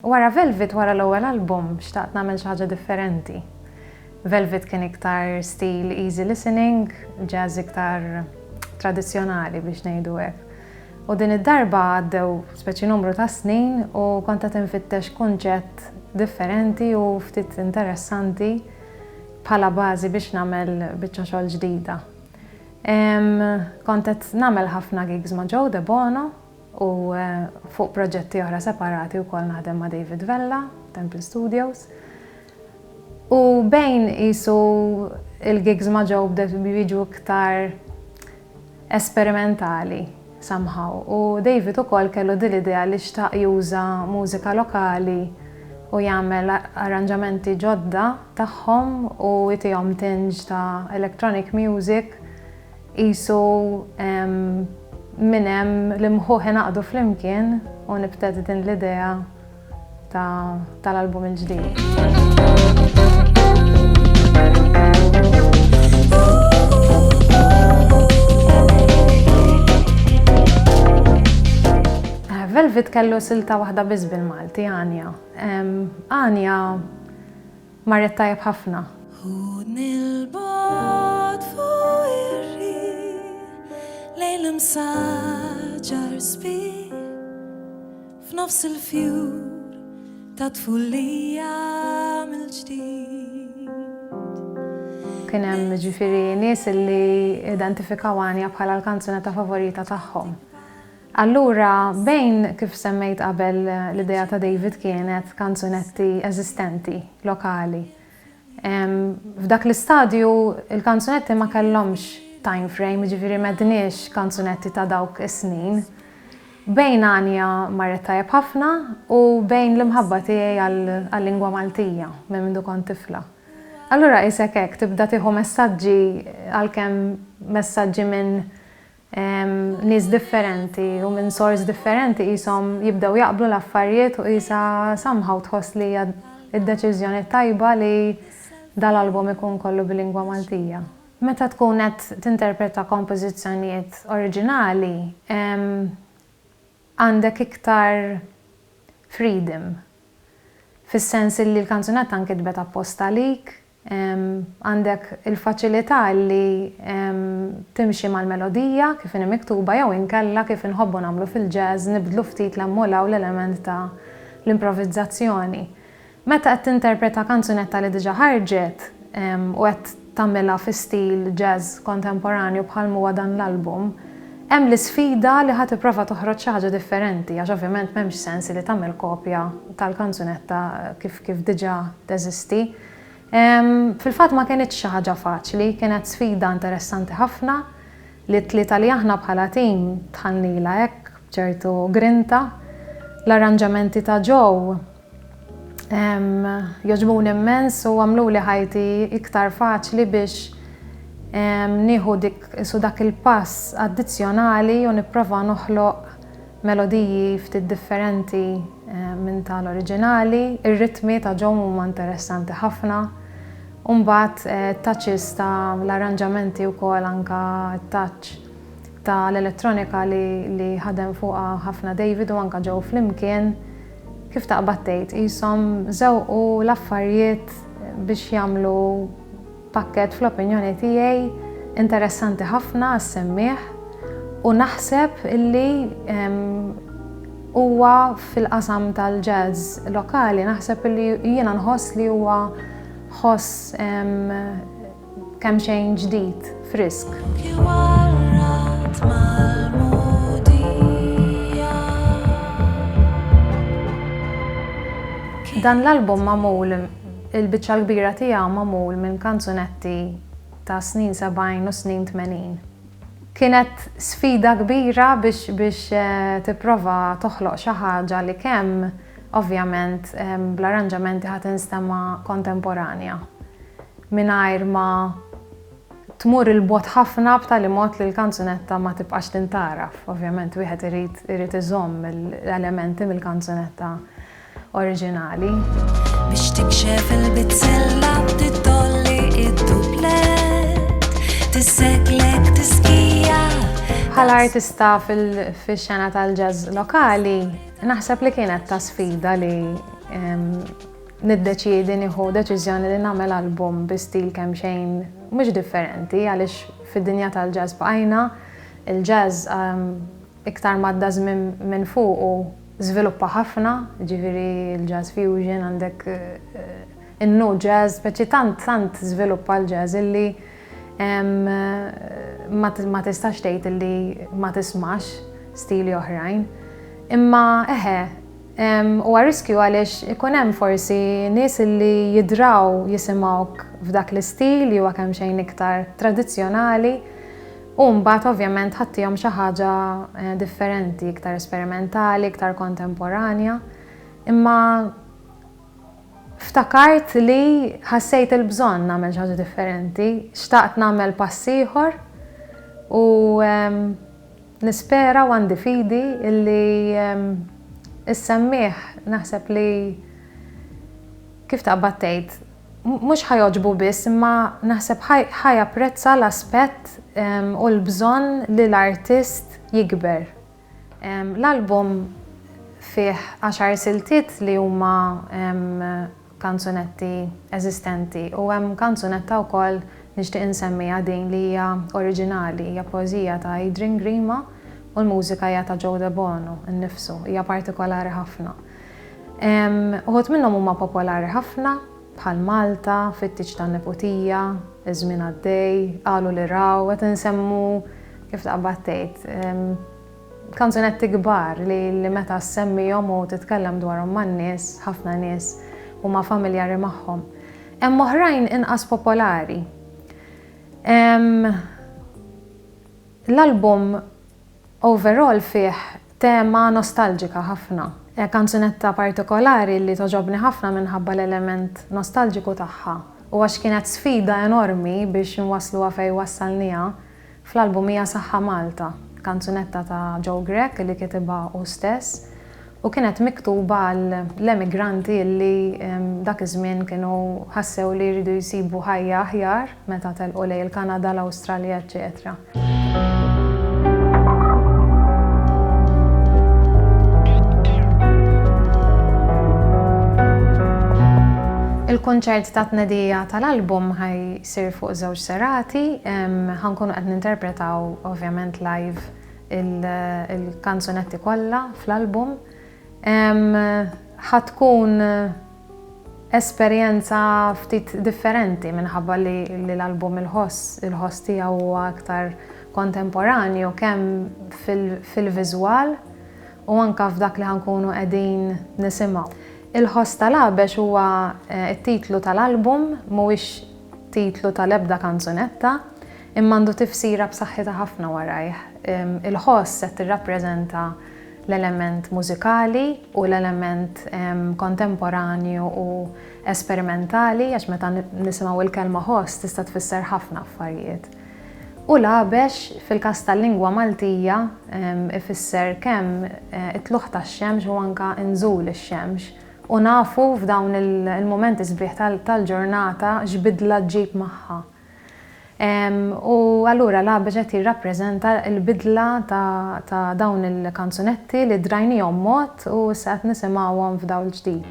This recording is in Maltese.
Wara Velvet, wara l-ewwel album, xtaqt nagħmel xi ħaġa differenti. Velvet kien iktar stil easy listening, jazz iktar tradizzjonali biex ngħidu hekk. U din id-darba għaddew speċi numru ta' snin u kont qed infittex kunċett differenti u ftit interessanti bħala bażi biex nagħmel biċċa xogħol ġdida. Kont qed nagħmel ħafna gigs ma' Joe De Bono u fuq proġetti oħra separati wkoll naħdem ma' David Vella, Temple Studios. U bejn qisu il-gigs ma' Joe bdew jiġu iktar esperimentali somehow. U David ukoll kellu din l-idea li xtaq juża mużika lokali u jagħmel arranġamenti ġodda tagħhom u jtihom tinġ ta' electronic music qisu minn hemm li mħuħ naqdu flimkien u nibtedi din l-idea tal-album il-ġdid. Velvet kellu silta waħda biss bil-Malti, Anja. Anja marret tajjeb ħafna. Lejl msaġar sbieħ f'nofs il-fjur ta' tfullija mill-ġdid. Kien hemm ġifieri nies li identifikaw Anja bħala l-kanzunetta favorita tagħhom. Allura bejn kif semmejt qabel l-idea ta' David kienet kanzunetti eżistenti, lokali. F'dak l-istadju il-kanzunetti ma kellhomx time frame, ġifiri medniex kanzunetti ta' dawk is-snin. Bejn Anja marret tajjeb ħafna u bejn l-imħabba tiegħi għall-lingwa Maltija minn mindu kont tifla. Allura isek hekk tibda tieħu messaġġi għalkemm messaġġi minn nies differenti u minn source differenti qishom jibdew jaqblu l-affarijiet u qisha somehow tħoss li hija d-deċiżjoni tajba li dal-album ikun kollu bil-lingwa Maltija. Meta tkun qed tinterpreta kompożizzjonijiet oriġinali, għandek iktar freedom. Fis-sens li l-kanzunetta nkitbet apposta għalik, għandek il-faċilità li timxi mal-melodija kif inhi miktuba jew inkella kif inħobbu nagħmlu fil-jazz nibdlu ftit l-ammula u l-element ta' l-improvvizzazzjoni. Meta qed tinterpreta kanzunetta li diġà ħarġet u qed tagħmilha fi stil jazz kontemporanju bħal huwa dan l-album, hemm l-isfida li ħadd tipprova toħroġ xi ħaġa differenti għax ovvjament m'hemmx sens li tagħmel kopja tal-kanzunetta kif diġà teżisti. Fil-fatt ma kienitx xi ħaġa faċli, kienet sfida interessanti ħafna li t-tlieta li aħna bħala tim tħallnilha hekk b'ċertu grinta. L-arranġamenti ta' Joe joġbuni immens u għamlu li ħajti iktar faċli biex nieħu dak il-pass addizzjonali u nipprova noħloq melodiji ftit differenti minn tal-oriġinali. Ir-ritmi ta' Joe huma interessanti ħafna. U mbagħad touches ta' l-arranġamenti wkoll anke touch ta' l-elettronika li ħadem fuqha ħafna David u anke Joe flimkien. Kif taqbad tgħid qishom żewqu l-affarijiet biex jagħmlu pakkett fl-opinjoni tiegħi interessanti ħafna għas-semmieħ u naħseb illi huwa fil-qasam tal-jazz lokali naħseb illi jiena nħoss li huwa ħoss kemm xejn ġdid, frisk. Dan l-album magħmul il-biċċa l-kbira tiegħu magħmul minn kanzunetti ta' snin 70 u snin 80. Kienet sfida kbira biex tipprova toħloq xi ħaġa li kemm ovvjament bl-arranġamenti ħadd instema' kontemporanja. Mingħajr ma tmur il-bot ħafna b'tali mod li l-kanzunetta ma tibqax tintaraf. Ovvjament wieħed irid iżomm l-elementi mill-kanzunetta oriġinali. Biex tikxef il-bizzella titolli id-dublet, tisseklek tiskija. Bħala artista fil-xena tal-jazz lokali, naħseb li kienet ta' sfida li niddeċiedi nieħu deċiżjoni li nagħmel album bi stil kemm xejn mhux differenti għaliex fid-dinja tal-jazz bqajna il-jazz iktar madda żmien minn fuq u żviluppa ħafna, ġifieri il-jazz fusion għandek in-nu jazz, speċi tant żviluppa l-jazz illi ma tistax tgħid illi ma tismax stili oħrajn. Imma huwa riskju għaliex ikun hemm forsi nies li jidraw jisimgħuk f'dak l-istil li huwa kemm xejn iktar tradizzjonali u mbagħad ovvjament ħaddihom xi ħaġa differenti, iktar esperimentali, iktar kontemporanja. Imma ftakart li ħassejt il-bżonn nagħmel xi ħaġa differenti, xtaqt nagħmel pass ieħor u nispera u għandi fidi illi is-semmieħ naħseb li kif taqbad tgħid mhux ħajoġbu biss imma naħseb ħajapprezza l-aspett u l-bżonn li l-artist jikber. L-album fih 10 siltiet li huma kanzunetti eżistenti u hemm kanzunetta wkoll nixtieq insemmiha din li hija oriġinali, hija poeżija ta' Adrian Grima u l-mużika hija ta' Joe DeBono innifsu, hija partikolari ħafna. Uħud minnhom huma popolari ħafna bħal Malta, Fittiċ tan-Neputija, Iż-żmien għaddej, Qalu li raw, qed insemmu kif taqbad tgħid kanzunetti kbar li meta semmihom u titkellem dwarhom man-nies, ħafna nies huma familjari magħhom. Hemm oħrajn inqas popolari. L-album overall fih tema nostalġika ħafna. Kanzunetta partikolari li toġobni ħafna minħabba l-element nostalġiku tagħha. U għax kienet sfida enormi biex nwasluha fejn wassalniha, fl-album hija Saħħa Malta, kanzunetta ta' Joe Grech li kitibha hu stess u kienet miktuba l-emigranti li dak iż-żmien kienu ħassew li jridu jsibu ħajja aħjar meta telqu lejn il-Kanada, l-Awstralja, eċetera. Il-kunċert ta' tnedija tal-album ħajsir fuq 2 serati, ħankunu qed ninterpretaw ovvjament live il-kanzunetti kollha fl-album. Ħatkun esperjenza ftit differenti minħabba li l-album Il-Ħoss tiegħu huwa aktar kontemporanju kemm fil-viżwal u anke f'dak li ħankunu qegħdin nisimgħu. Il-Ħoss tal-Għabex huwa t-titlu tal-album, mhuwiex titlu tal-ebda kanzunetta, imma għandu tifsira b'saħħitha ħafna warajh. Il-Ħoss qed tirrappreżenta l-element mużikali u l-element kontemporanju u esperimentali, għax meta nisimgħu il-kelma ħoss tista' tfisser ħafna affarijiet. U l-Għabex fil-każ tal-lingwa Maltija ifisser kemm it-tluħ tax-xemx u anke inżul ix-xemx. U nafu f'dawn il-momenti sbieħ tal-ġurnata x'bidla ġġib magħha. U allura l-Għabex qed jirrappreżenta l-bidla ta' dawn il-kanzunetti li drajnihom mod u issa qed nisimgħuhom f'dawl ġdid.